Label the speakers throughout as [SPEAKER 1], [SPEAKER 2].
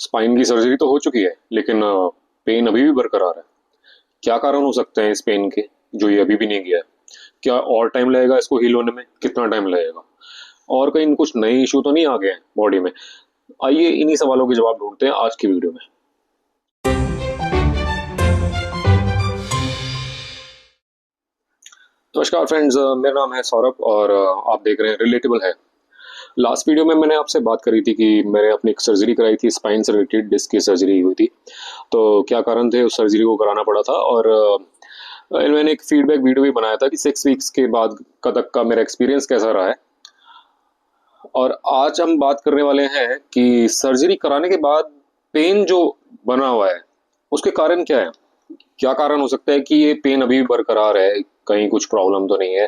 [SPEAKER 1] Spine की surgery तो हो चुकी है लेकिन पेन अभी भी बरकरार है। क्या कारण हो सकते हैं इस पेन के जो ये अभी भी नहीं गया है? क्या और टाइम लगेगा इसको हील होने में? कितना टाइम लगेगा? और कहीं कुछ नए इशू तो नहीं आ गए हैं बॉडी में? आइए इन्हीं सवालों के जवाब ढूंढते हैं आज की वीडियो में। नमस्कार फ्रेंड्स, मेरा नाम है सौरभ और आप देख रहे हैं रिलेटेबल है। लास्ट वीडियो में मैंने आपसे बात करी थी कि मैंने अपनी एक सर्जरी कराई थी, स्पाइन से रिलेटेड डिस्क की सर्जरी हुई थी। तो क्या कारण थे उस सर्जरी को कराना पड़ा था, और मैंने एक फीडबैक वीडियो भी बनाया था कि 6 वीक्स के बाद का तक का मेरा एक्सपीरियंस कैसा रहा है। और आज हम बात करने वाले हैं कि सर्जरी कराने के बाद पेन जो बना हुआ है उसके कारण क्या है। क्या कारण हो सकता है कि ये पेन अभी भी बरकरार है? कहीं कुछ प्रॉब्लम तो नहीं है?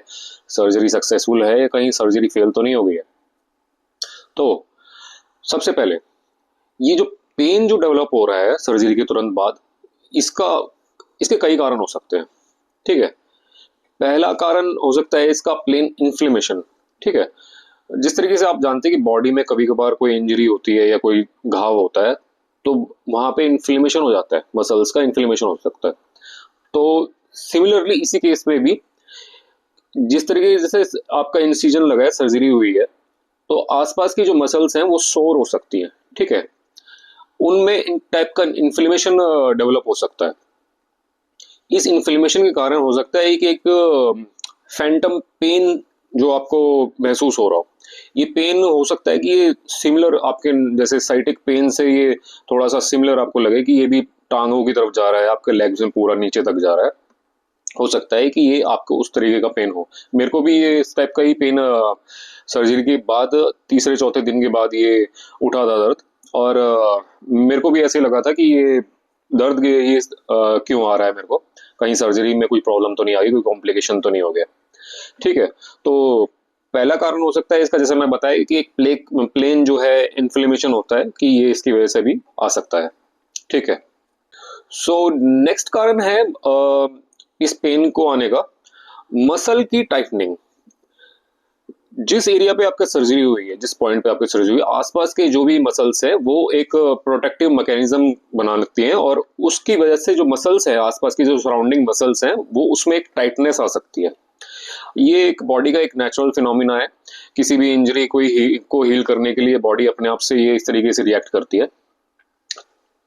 [SPEAKER 1] सर्जरी सक्सेसफुल है या कहीं सर्जरी फेल तो नहीं हो गई है? तो सबसे पहले ये जो पेन जो डेवलप हो रहा है सर्जरी के तुरंत बाद, इसका इसके कई कारण हो सकते हैं। ठीक है। पहला कारण हो सकता है इसका प्लेन इन्फ्लेमेशन। ठीक है। जिस तरीके से आप जानते हैं कि बॉडी में कभी कभार कोई इंजरी होती है या कोई घाव होता है, तो वहां पे इन्फ्लेमेशन हो जाता है, मसल्स का इन्फ्लेमेशन हो सकता है। तो सिमिलरली इसी केस में भी जिस तरीके से आपका इंसिजन लगा है, सर्जरी हुई है, तो आसपास की जो मसल्स हैं वो सोर हो सकती हैं। ठीक है। उनमें इन टाइप का इन्फ्लेमेशन डेवलप हो सकता है। इस इन्फ्लेमेशन के कारण हो सकता है कि एक फैंटम पेन जो आपको महसूस हो रहा हो, ये पेन हो सकता है कि ये सिमिलर आपके जैसे साइटिक पेन से ये थोड़ा सा सिमिलर आपको लगे कि ये भी टांगों की तरफ जा रहा है, आपके लेग्स में पूरा नीचे तक जा रहा है। हो सकता है कि ये आपको उस तरीके का पेन हो। मेरे को भी ये इस टाइप का ही पेन सर्जरी के बाद तीसरे चौथे दिन के बाद ये उठा था दर्द। और मेरे को भी ऐसे लगा था कि ये दर्द ये क्यों आ रहा है मेरे को, कहीं सर्जरी में कोई प्रॉब्लम तो नहीं आ गई, कोई कॉम्प्लिकेशन तो नहीं हो गया। ठीक है। तो पहला कारण हो सकता है इसका, जैसे मैं बताया कि एक प्लेन जो है इन्फ्लेमेशन होता है, कि ये इसकी वजह से भी आ सकता है। ठीक है। सो नेक्स्ट कारण है इस पेन को आने का, मसल की टाइटनिंग। जिस एरिया पे आपका सर्जरी हुई है, जिस पॉइंट पे आपकी सर्जरी हुई है, आसपास के जो भी मसल्स है वो एक प्रोटेक्टिव मैकेनिज्म बना लेती हैं, और उसकी वजह से जो मसल्स है, आसपास की जो सराउंडिंग मसल्स हैं, वो उसमें एक टाइटनेस आ सकती है। ये एक बॉडी का एक नेचुरल फिनोमिना है। किसी भी इंजरी को हील करने के लिए बॉडी अपने आप से ये इस तरीके से रिएक्ट करती है।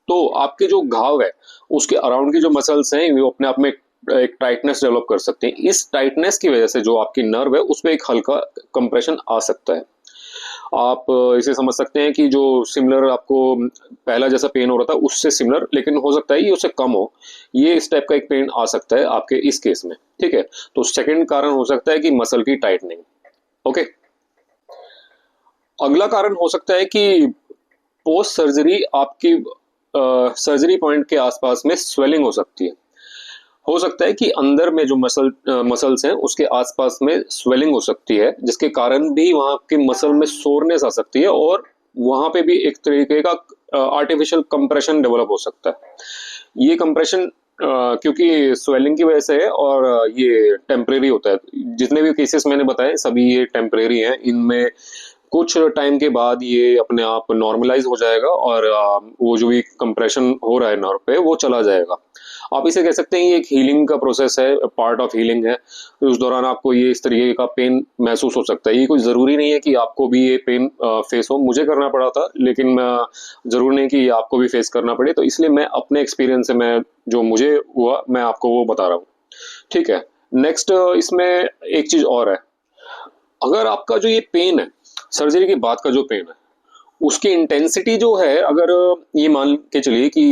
[SPEAKER 1] तो आपके जो घाव है उसके अराउंड की जो मसल्स हैं वो अपने आप में एक टाइटनेस डेवलप कर सकते हैं। इस टाइटनेस की वजह से जो आपकी नर्व है उसमें एक हल्का कंप्रेशन आ सकता है। आप इसे समझ सकते हैं कि जो सिमिलर आपको पहला जैसा पेन हो रहा था उससे सिमिलर, लेकिन हो सकता है ये उससे कम हो। ये इस टाइप का एक पेन आ सकता है आपके इस केस में। ठीक है। तो सेकंड कारण हो सकता है कि मसल की टाइटनिंग। ओके। अगला कारण हो सकता है कि पोस्ट सर्जरी आपकी सर्जरी पॉइंट के आसपास में स्वेलिंग हो सकती है। हो सकता है कि अंदर में जो मसल्स हैं उसके आसपास में स्वेलिंग हो सकती है, जिसके कारण भी वहां के मसल में सोरनेस आ सकती है, और वहां पे भी एक तरीके का आर्टिफिशियल कंप्रेशन डेवलप हो सकता है। ये कंप्रेशन क्योंकि स्वेलिंग की वजह से है, और ये टेम्परेरी होता है। जितने भी केसेस मैंने बताए सभी ये टेम्परेरी हैं। इनमें कुछ टाइम के बाद ये अपने आप नॉर्मलाइज हो जाएगा, और वो जो भी कंप्रेशन हो रहा है नर्व पे वो चला जाएगा। आप इसे कह सकते हैं ये एक हीलिंग का प्रोसेस है, पार्ट ऑफ हीलिंग है। तो उस दौरान आपको ये इस तरीके का पेन महसूस हो सकता है। ये कोई ज़रूरी नहीं है कि आपको भी ये पेन फेस हो। मुझे करना पड़ा था, लेकिन ज़रूर नहीं कि ये आपको भी फेस करना पड़े। तो इसलिए मैं अपने एक्सपीरियंस से मैं जो मुझे हुआ मैं आपको वो बता रहा हूँ। ठीक है। नेक्स्ट इसमें एक चीज़ और है। अगर आपका जो ये पेन है, सर्जरी के बाद का जो पेन है, उसकी इंटेंसिटी जो है, अगर ये मान के चलिए कि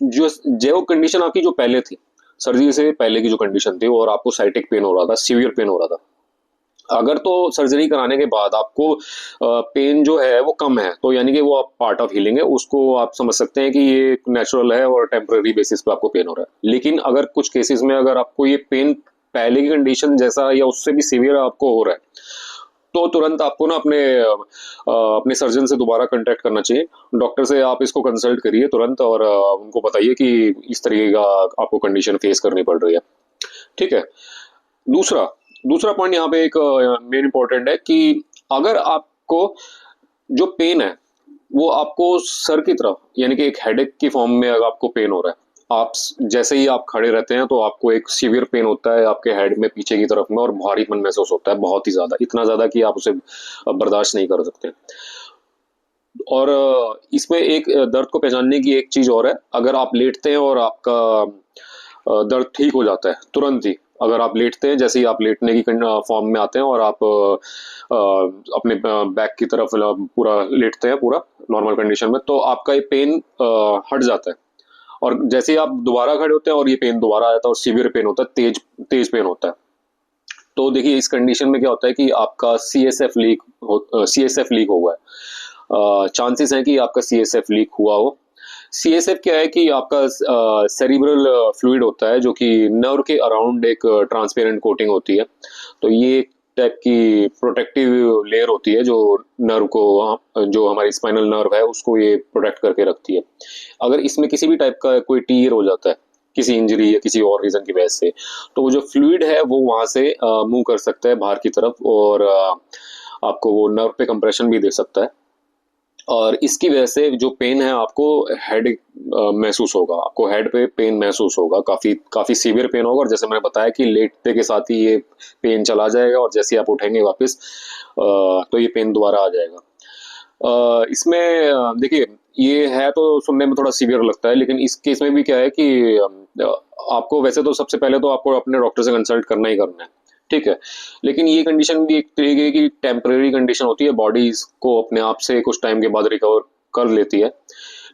[SPEAKER 1] जो जो कंडीशन आपकी जो पहले थी, सर्जरी से पहले की जो कंडीशन थी, और आपको साइटिक पेन हो रहा था, सीवियर पेन हो रहा था, अगर तो सर्जरी कराने के बाद आपको पेन जो है वो कम है, तो यानी कि वो आप पार्ट ऑफ हीलिंग है, उसको आप समझ सकते हैं कि ये नेचुरल है और टेम्पररी बेसिस पे आपको पेन हो रहा है। लेकिन अगर कुछ केसेस में अगर आपको ये पेन पहले की कंडीशन जैसा या उससे भी सीवियर आपको हो रहा है, तो तुरंत आपको ना अपने सर्जन से दोबारा कांटेक्ट करना चाहिए। डॉक्टर से आप इसको कंसल्ट करिए तुरंत, और उनको बताइए कि इस तरीके का आपको कंडीशन फेस करनी पड़ रही है। ठीक है। दूसरा दूसरा पॉइंट यहाँ पे एक मेन इंपॉर्टेंट है कि अगर आपको जो पेन है वो आपको सर की तरफ, यानी कि एक हेडेक की फॉर्म में अगर आपको पेन हो रहा है, जैसे ही आप खड़े रहते हैं तो आपको एक सीवियर पेन होता है आपके हेड में पीछे की तरफ में, और भारीपन महसूस होता है बहुत ही ज्यादा, इतना ज्यादा कि आप उसे बर्दाश्त नहीं कर सकते। और इसमें एक दर्द को पहचानने की एक चीज और है, अगर आप लेटते हैं और आपका दर्द ठीक हो जाता है तुरंत ही, अगर आप लेटते हैं, जैसे ही आप लेटने की फॉर्म में आते हैं और आप अपने बैक की तरफ पूरा लेटते हैं पूरा नॉर्मल कंडीशन में, तो आपका ये पेन हट जाता है। और जैसे ही आप दोबारा खड़े होते हैं और ये पेन दोबारा आ जाता है और सीवियर पेन होता है, तेज तेज पेन होता है। तो देखिए इस कंडीशन में क्या होता है कि आपका सी एस एफ लीक हुआ है, चांसेस हैं कि आपका सी एस एफ लीक हुआ हो। सी एस एफ क्या है कि आपका सेरिब्रल फ्लूइड होता है जो कि नर्व के अराउंड एक ट्रांसपेरेंट कोटिंग होती है। तो ये एक टाइप की प्रोटेक्टिव लेयर होती है जो नर्व को, जो हमारी स्पाइनल नर्व है उसको ये प्रोटेक्ट करके रखती है। अगर इसमें किसी भी टाइप का कोई टीयर हो जाता है किसी इंजरी या किसी और रीजन की वजह से, तो वो जो फ्लूइड है वो वहां से मूव कर सकता है बाहर की तरफ, और आपको वो नर्व पे कंप्रेशन भी दे सकता है। और इसकी वजह से जो पेन है आपको हेड महसूस होगा, आपको हेड पे पेन महसूस होगा, काफी काफी सीवियर पेन होगा। और जैसे मैंने बताया कि लेटते के साथ ही ये पेन चला जाएगा, और जैसे ही आप उठेंगे वापस तो ये पेन दोबारा आ जाएगा। इसमें देखिए ये है तो सुनने में थोड़ा सीवियर लगता है, लेकिन इस केस में भी क्या है कि आपको वैसे तो सबसे पहले तो आपको अपने डॉक्टर से कंसल्ट करना ही करना है, ठीक है। लेकिन ये कंडीशन भी एक तरीके की टेम्परेरी कंडीशन होती है, बॉडी को अपने आप से कुछ टाइम के बाद रिकवर कर लेती है।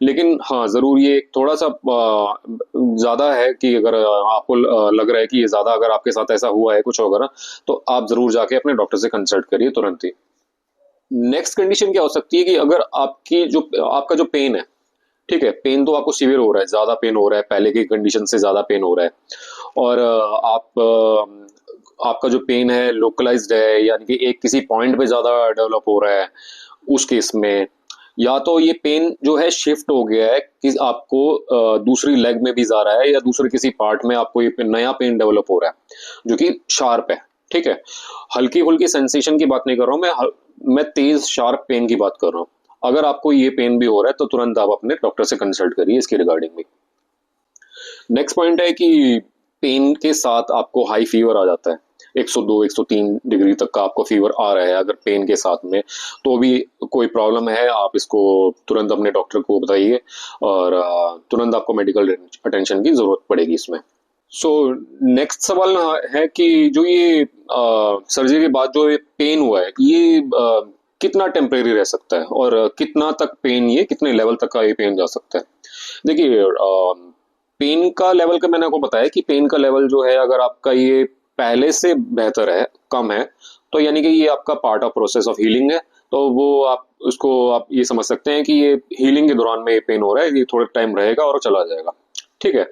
[SPEAKER 1] लेकिन हाँ जरूर ये थोड़ा सा ज्यादा है कि अगर आपको लग रहा है कि ये ज्यादा अगर आपके साथ ऐसा हुआ है कुछ वगैरह, तो आप जरूर जाके अपने डॉक्टर से कंसल्ट करिए तुरंत ही। नेक्स्ट कंडीशन क्या हो सकती है कि अगर आपका जो पेन है, ठीक है, पेन तो आपको सीवियर हो रहा है, ज्यादा पेन हो रहा है, पहले की कंडीशन से ज्यादा पेन हो रहा है, और आपका जो पेन है लोकलाइज्ड है, यानी कि एक किसी पॉइंट पे ज्यादा डेवलप हो रहा है, उस केस में या तो ये पेन जो है शिफ्ट हो गया है कि आपको दूसरी लेग में भी जा रहा है, या दूसरे किसी पार्ट में आपको ये नया पेन डेवलप हो रहा है जो कि शार्प है, ठीक है। हल्की फुल्की सेंसेशन की बात नहीं कर रहा हूँ मैं तेज शार्प पेन की बात कर रहा हूँ। अगर आपको ये पेन भी हो रहा है तो तुरंत आप अपने डॉक्टर से कंसल्ट करिए इसके रिगार्डिंग भी। नेक्स्ट पॉइंट है कि पेन के साथ आपको हाई फीवर आ जाता है, 102 103 डिग्री तक का आपको फीवर आ रहा है अगर पेन के साथ में, तो भी कोई प्रॉब्लम है, आप इसको तुरंत अपने डॉक्टर को बताइए, और तुरंत आपको मेडिकल अटेंशन की जरूरत पड़ेगी इसमें। सो नेक्स्ट सवाल है कि जो ये सर्जरी के बाद जो ये पेन हुआ है, ये कितना टेम्परेरी रह सकता है, और कितना तक पेन, ये कितने लेवल तक का ये पेन जा सकता है। देखिए पेन का लेवल का मैंने आपको बताया कि पेन का लेवल जो है अगर आपका ये पहले से बेहतर है, कम है, तो यानी कि ये आपका part of process of healing है। तो वो आप ये समझ सकते हैं कि ये हीलिंग के दौरान में ये पेन हो रहा है, ये थोड़ा टाइम रहेगा और चला जाएगा, ठीक है।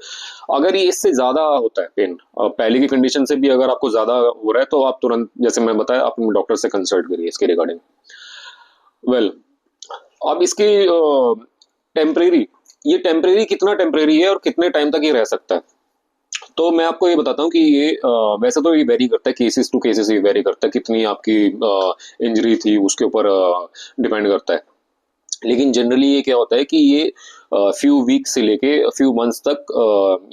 [SPEAKER 1] अगर ये इससे ज्यादा होता है पेन, पहले की कंडीशन से भी अगर आपको ज्यादा हो रहा है, तो आप तुरंत, जैसे मैं बताया, अपने डॉक्टर से कंसल्ट करिए इसके रिगार्डिंग। वेल, अब इसकी टेम्परेरी, ये टेम्परेरी कितना टेम्परेरी है और कितने टाइम तक ये रह सकता है, तो मैं आपको ये बताता हूँ कि ये वैसे तो ये वेरी करता है, केसेस टू केसेस ये वेरी करता है, कितनी आपकी इंजरी थी उसके ऊपर डिपेंड करता है। लेकिन जनरली ये क्या होता है कि ये फ्यू वीक से लेके फ्यू मंथ्स तक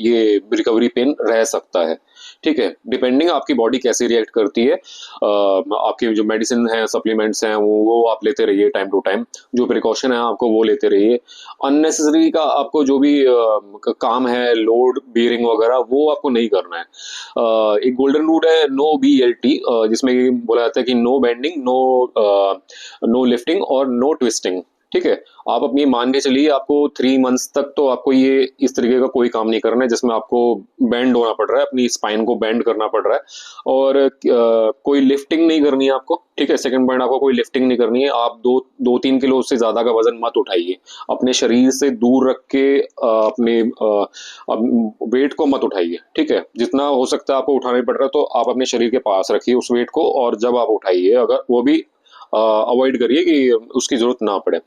[SPEAKER 1] ये रिकवरी पेन रह सकता है, ठीक है, डिपेंडिंग आपकी बॉडी कैसे रिएक्ट करती है। आपके जो मेडिसिन है, सप्लीमेंट्स हैं, वो आप लेते रहिए टाइम टू टाइम, जो प्रिकॉशन है आपको वो लेते रहिए। अननेसेसरी का आपको जो भी काम है, लोड बियरिंग वगैरह, वो आपको नहीं करना है। एक गोल्डन रूल है NO BLT, जिसमें ये बोला जाता है कि नो बेंडिंग, नो लिफ्टिंग और नो ट्विस्टिंग, ठीक है। आप अपनी मान के चलिए आपको 3 मंथ्स तक तो आपको ये इस तरीके का कोई काम नहीं करना है जिसमें आपको बेंड होना पड़ रहा है, अपनी स्पाइन को बेंड करना पड़ रहा है, और कोई लिफ्टिंग नहीं करनी है आपको, ठीक है। सेकंड पॉइंट, आपको कोई लिफ्टिंग नहीं करनी है, आप 2-3 किलो से ज्यादा का वजन मत उठाइए, अपने शरीर से दूर रख के अपने वेट को मत उठाइए, ठीक है। जितना हो सकता है आपको उठाना पड़ रहा है तो आप अपने शरीर के पास रखिए उस वेट को, और जब आप उठाइए अगर वो भी अवॉइड करिए कि उसकी जरूरत ना पड़े,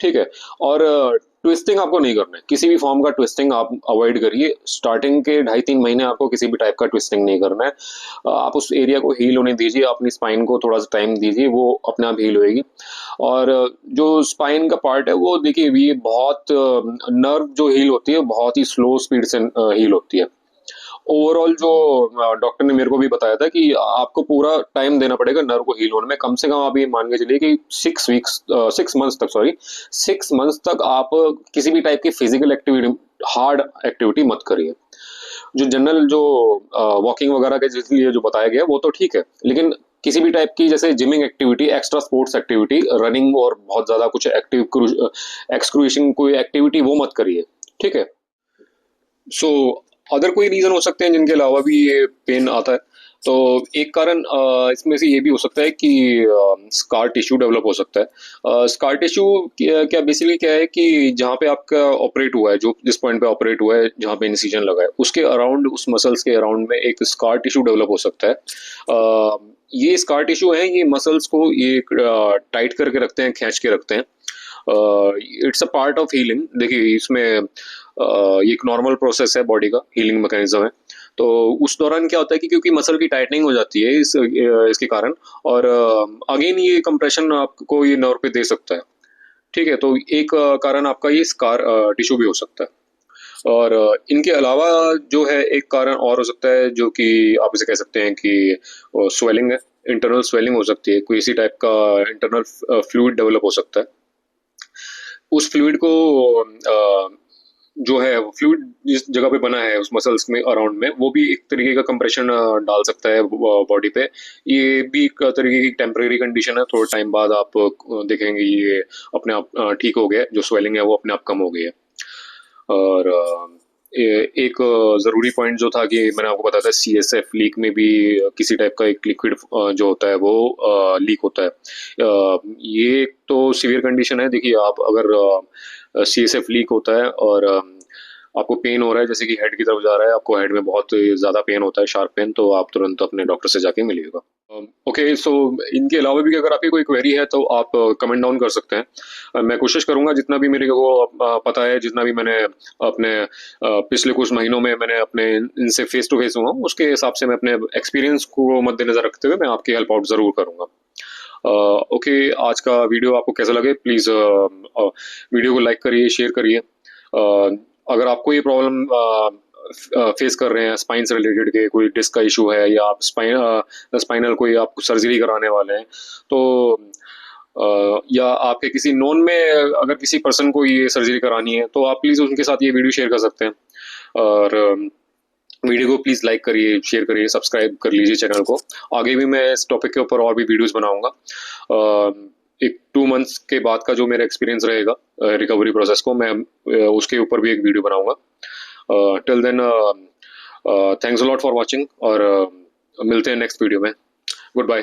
[SPEAKER 1] ठीक है। और ट्विस्टिंग आपको नहीं करना है, किसी भी फॉर्म का ट्विस्टिंग आप अवॉइड करिए। स्टार्टिंग के 2.5-3 महीने आपको किसी भी टाइप का ट्विस्टिंग नहीं करना है। आप उस एरिया को हील होने दीजिए, अपनी स्पाइन को थोड़ा सा टाइम दीजिए, वो अपने आप हील होएगी। और जो स्पाइन का पार्ट है वो देखिए, ये बहुत नर्व जो हील होती है बहुत ही स्लो स्पीड से हील होती है। ओवरऑल जो डॉक्टर ने मेरे को भी बताया था कि आपको पूरा टाइम देना पड़ेगा नर्व को हील होने में। कम से कम आप ये मान के चलिए कि 6 मंथ्स तक, सॉरी 6 मंथ्स तक आप किसी भी टाइप की फिजिकल एक्टिविटी, हार्ड एक्टिविटी मत करिए। जो जनरल जो वॉकिंग वगैरह के लिए जो बताया गया वो तो ठीक है, लेकिन किसी भी टाइप की जैसे gymming activity, extra sports activity, running और बहुत ज्यादा कुछ एक्सक्रूशन कोई एक्टिविटी वो मत करिए, ठीक है। सो अदर कोई रीजन हो सकते हैं जिनके अलावा भी ये पेन आता है। तो एक कारण इसमें से ये भी हो सकता है कि स्कार टिश्यू डेवलप हो सकता है। स्कार टिश्यू क्या बेसिकली क्या है कि जहाँ पे आपका ऑपरेट हुआ है, जो जिस पॉइंट पे ऑपरेट हुआ है, जहाँ पे इंसिजन लगा है, उसके अराउंड, उस मसल्स के अराउंड में एक स्कार टिश्यू डेवलप हो सकता है। ये स्कार टिश्यू है, ये मसल्स को ये टाइट करके रखते हैं, खींच के रखते हैं। It's a part of healing. देखिए इसमें ये एक नॉर्मल प्रोसेस है, बॉडी का हीलिंग मैकेनिज्म है। तो उस दौरान क्या होता है कि क्योंकि मसल की टाइटनिंग हो जाती है इसके कारण, और अगेन ये कंप्रेशन आपको ये नर्व पे दे सकता है, ठीक है। तो एक कारण आपका ये स्कार टिश्यू भी हो सकता है। और इनके अलावा जो है एक कारण और हो सकता है, जो कि आप इसे कह सकते हैं कि स्वेलिंग है, इंटरनल स्वेलिंग हो सकती है, कोई इसी टाइप का इंटरनल फ्लूइड डेवलप हो सकता है। उस फ्लूइड को जो है फ्लूइड जिस जगह पे बना है उस मसल्स में अराउंड में, वो भी एक तरीके का कंप्रेशन डाल सकता है बॉडी पे। ये भी एक तरीके की टेम्परेरी कंडीशन है, थोड़ा टाइम बाद आप देखेंगे ये अपने आप ठीक हो गया, जो स्वेलिंग है वो अपने आप कम हो गई है। और एक ज़रूरी पॉइंट जो था कि मैंने आपको बताया था, CSF लीक में भी किसी टाइप का एक लिक्विड जो होता है वो लीक होता है। ये एक तो सीवियर कंडीशन है। देखिए आप अगर CSF लीक होता है और आपको पेन हो रहा है, जैसे कि हेड की तरफ जा रहा है, आपको हेड में बहुत ज़्यादा पेन होता है, शार्प पेन, तो आप तुरंत अपने डॉक्टर से जाके मिलिएगा। ओके, सो इनके अलावा भी अगर आपकी कोई क्वेरी है तो आप कमेंट डाउन कर सकते हैं। मैं कोशिश करूंगा, जितना भी मेरे को पता है, जितना भी मैंने अपने पिछले कुछ महीनों में मैंने अपने इनसे फेस टू फेस हुआ हूँ, उसके हिसाब से मैं अपने एक्सपीरियंस को मद्देनजर रखते हुए मैं आपकी हेल्प आउट ज़रूर करूंगा। ओके, आज का वीडियो आपको कैसा लगे, प्लीज़ वीडियो को लाइक करिए, शेयर करिए। अगर आपको ये प्रॉब्लम फेस कर रहे हैं, स्पाइन से रिलेटेड के कोई डिस्क का इशू है, या आप स्पाइनल कोई आप सर्जरी कराने वाले हैं, तो या आपके किसी नोन में अगर किसी पर्सन को ये सर्जरी करानी है, तो आप प्लीज़ उनके साथ ये वीडियो शेयर कर सकते हैं। और वीडियो को प्लीज़ लाइक करिए, शेयर करिए, सब्सक्राइब कर लीजिए चैनल को। आगे भी मैं इस टॉपिक के ऊपर और भी वीडियोस बनाऊंगा। एक 2 मंथ्स के बाद का जो मेरा एक्सपीरियंस रहेगा रिकवरी प्रोसेस को, मैं उसके ऊपर भी एक वीडियो बनाऊंगा। Till then thanks a lot for watching, और मिलते हैं नेक्स्ट वीडियो में। Good bye.